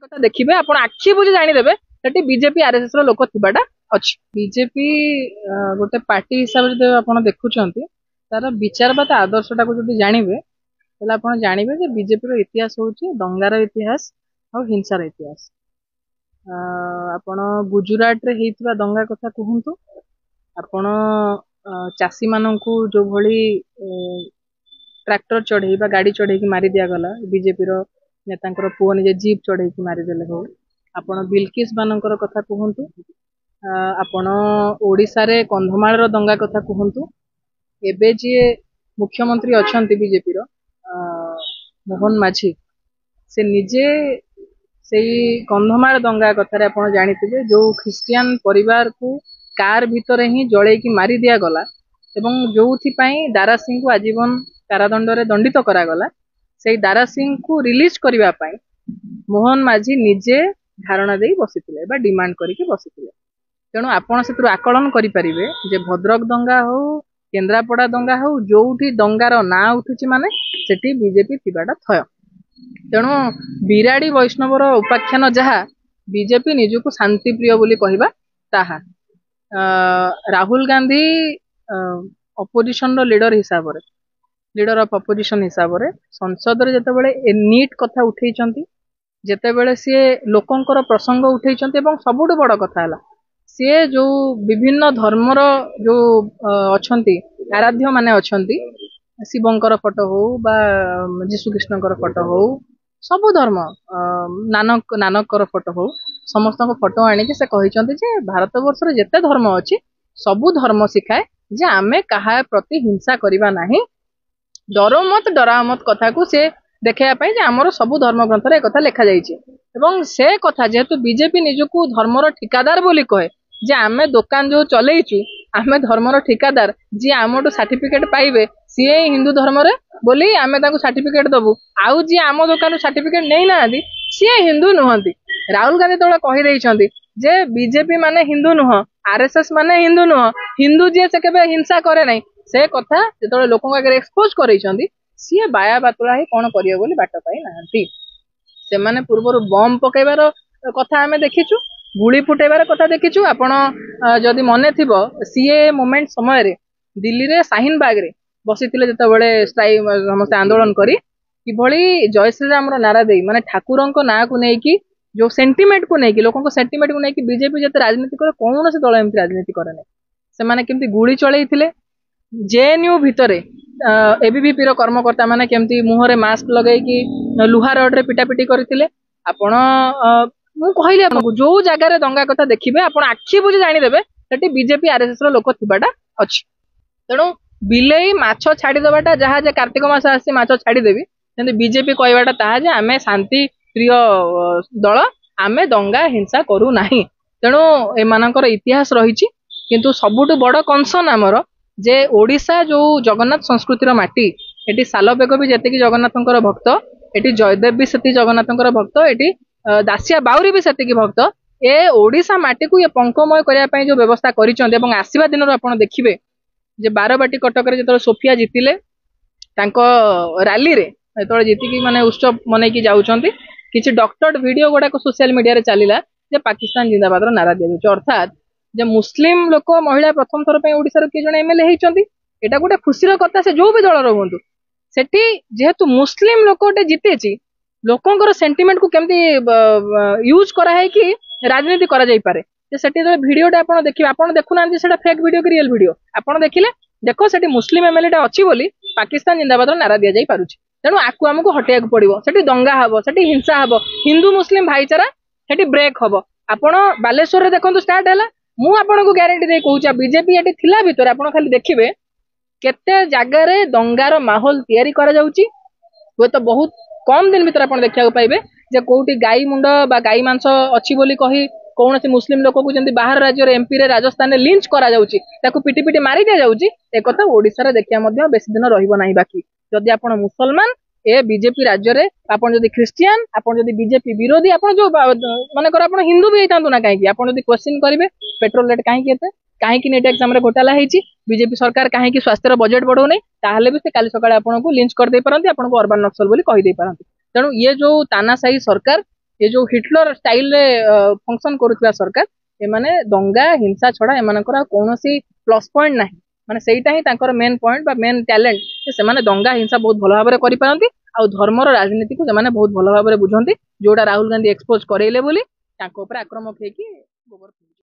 କଥା ଦେଖିବେ ଆପଣ ଆଖି ବୁଝି ଜାଣିଦେବେ ସେଠି ବିଜେପି ଆରଏସଏस ର ଲୋକ थिबाटा ଅଛି। बीजेपी गोटे पार्टी हिसाब से आप देखुंत तार विचारवाद आदर्शटा को जब जानवे ताहले आप जानवे जे बीजेपी रो इतिहास होची दंगार इतिहास और हिंसार इतिहास। आपण गुजरात रे हेइतबा दंगा कथा कहंतु आपण चासी माननकु जो भली ट्रैक्टर चढ़े गाड़ी चढ़े मारी दिया गला बीजेपी रो नेतांकर पुओ निजे जीप चढ़े मारिदेले हो। आपण बिल्किस मानकर कथा कहंतु आपण ओडिसा रे कंधमाल रो दंगा कथा कहंतु एबे जे मुख्यमंत्री अछंती बीजेपी रो मोहन माझी से निजे सेई कंधमाल दंगा कथा रे आपण जानिथिबे जो ख्रिस्टियन परिवार को कार भितरे ही जळे की मारी दिया गला एवं जोथि पई दारा सिंह को आजीवन कारादंड रे दंडित करा गला से दारा सिंह को रिलीज करबा पई मोहन माझी निजे धारणा देई बसिथिले बा डिमांड करिके बसिथिले। तेणु आपण सेतु आकलन करि परिबे जे भद्रक दंगा हो केन्द्रापड़ा दंगा हो जोठी दंगार ना उठुची माने सेठी बीजेपी थिबाटा थय। तेणु बिराड़ी वैष्णवर उपाख्यान जहा बीजेपी निजुको शांति प्रिय बोली कहबा ताहा। राहुल गांधी अपोजिशन रो लीडर हिसाब रे लीडर ऑफ अपोजिशन हिसाब रे संसद रे जतेबेले नीट कथा उठेइचंती जेतेबेले सी लोकंकर प्रसंग उठेइचंती एवं सबुठु बड़ कथा हला सी जो विभिन्न धर्मर जो अछंती आराध्य माने अछंती शिवंकर फोटो हो बा जीशु कृष्णकर फोटो हो सबु धर्म नानकर फोटो हो समस्त फोटो आनिके से कहिचंती जे भारत वर्ष रे जेते धर्म अछि सबु धर्म सिखाए जे आमे काहा प्रति हिंसा करिबा नाही डरो मत डरा मत कथा को से देखा पाई जे हमर सबु धर्म ग्रंथ रे कथा लिखा जाइछि एवं से कथा जेहेतु बीजेपी निजको धर्मर ठिकादार बोली कहे जे आमे दुकान जो चलेइछु आमे धर्मर ठिकादार जी आमटो सर्टिफिकेट पाइबे सी हिंदू धर्म रे बोली आमे ताको सर्टिफिकेट दबु आउ जी आम दुकान सर्टिफिकेट नै नादी सी हिंदू नुहंती। राहुल गांधी तोला कहि दैछंती जे बीजेपी माने हिंदू नुह आरएसएस माने हिंदू नुह हिंदू जे से केबे हिंसा करे नै से कथा जेतोले लोकन आगे एक्सपोज करैछंती सी बाया बातुला ही कोन करियो बोली बाट पाई नाहंती। से माने पूर्वर बम पकेबार कथा आमे देखिछु गुली फुटेबार कथा देखिछु। आपण जदि मने थिबो सीए मोमेंट समय रे दिल्ली रे शाहीन बाग रे बसिथिले जेतेबेले स्ट्राइक समस्त आंदोलन करी कि भली जय श्री राम रो नारा देई माने ठाकुरंको ना को नै कि जो सेंटिमेंट को नै कि लोकन को सेंटिमेंट को नै कि बीजेपी जते राजनीति करे कोन से दल एमती राजनीति करे नै से माने केमती गुली चलैथिले जेएनयू भितरे एबीवीपी रो कर्मकर्ता माने केमती मुहरे मास्क लगै कि लुहा रड रे पिटापिटी करथिले। आपण मु कहली आपको जो जगह रे दंगा कथा देखिबे आपण आखि बुझी जानि देबे सेठी बीजेपी आरएसएस रो लोक थिबाटा अछि। तेणु बिलेई माछ छाड़ी दबाटा जहा जे कार्तिक मास आसी माछ छाड़ी देबी सेंति बीजेपी कहबाटा ताहा जे आमे शांति प्रिय दल आमे दंगा हिंसा करू नाही। तेणु ए मानकर इतिहास रहिछि किंतु सबुटु बड़ कंसर्न हमर जे ओडिशा जो जगन्नाथ संस्कृतिर माटी एटी सालबेग भी जेतिकी जगन्नाथंकर भक्त एटी जयदेव भी सेति जगन्नाथंकर भक्त एटी दासिया बाउरी भी सेतिकी भक्त ए ओडिशा माटी को ये पंकमय करिया पई जो व्यवस्था करिचंते एवं आसीबा दिन आपण देखिबे जे बारबाटी कटक रे जेतले सोफिया जितिले तांको रैली रे जेतले जितिकी माने उत्सव मनै की जाउचंती किछि डॉक्टर वीडियो गोडा को सोशल मीडिया रे चलीला जे पाकिस्तान जिंदाबाद रो नारा दिया जाउछ अर्थात जे मुस्लिम लोक महिला प्रथम थर पे ओडिसा रो के जण एमएलए हेचंती एटा गोटे खुशीर कथा से जो भी दल रो हुंतु सेठी जेहेतु मुस्लिम लोकटे जितेची लोकंकर सेंटिमेंट को केमती यूज करा है कि राजनीति करा जाई पारे जे सेठी जो वीडियोटा आपण देखिबे आपण देखु नांती सेटा फेक वीडियो कि रियल वीडियो आपण देखिले देखो सेठी मुस्लिम एमएलए अछि बोली पाकिस्तान जिंदाबाद रो नारा दिया जाई पारुछि। तेणु आकु हमकु हटेया पड़िबो सेठी दंगा हबो सेठी हिंसा हबो हिंदू मुस्लिम भाईचारा सेठी ब्रेक हबो। आपण बालेश्वर रे देखंतु स्टार्ट हैला मु आपनको ग्यारंटी दे कहूचा बीजेपी एटी थिला भितर आपण खाली देखिबे केते जगह रे दंगार माहौल तयारी करा जाउची वो तो बहुत कम दिन भीतर आपण देखिया पाइबे जे कोउटी गाई मुंड बा गाई मांस अछि बोली कही कौन सी मुस्लिम लोक को जंती बाहर राज्य रे एमपी रे राजस्थान रे लिंच करा जाउची ताकू पिटी पिटी मारी दिया जाउची ए कथा ओडिसा रे देखिया मध्ये बेसी दिन रहिबो नाही। बाकी जदि आपण मुसलमान ए बीजेपी राज्य रे आपण जदि क्रिश्चियन आपण जदि बीजेपी विरोधी आपण जो माने कर आपण हिंदू भी हेतांतु ना काहे कि आपण जदि क्वेश्चन करिवे पेट्रोल रेट काहे कि एते काहे कि नेट एग्जाम रे घोटाला हेची बीजेपी सरकार काहे कि स्वास्थ्य बजेट बढ़ो नै ताहले भी से काली सकाळे आपण को लिंच कर दे परंती आपण को अर्बन नक्सल बोली कहि दे परंती। तेणु ये जो तानाशाही सरकार ये जो हिटलर स्टाइल रे फंक्शन करुवा सरकार एमाने दंगा हिंसा छड़ा एमानकर कौन प्लस पॉइंट ना माने सेटा ही तांकर मेन पॉइंट बा मेन टैलेंट से माने दंगा हिंसा बहुत भल भाव करि पारंती आ धर्मर राजनीति को से बहुत भल भाव बुझंती जोटा राहुल गांधी एक्सपोज करेले बोली तांको ऊपर आक्रमक हेकी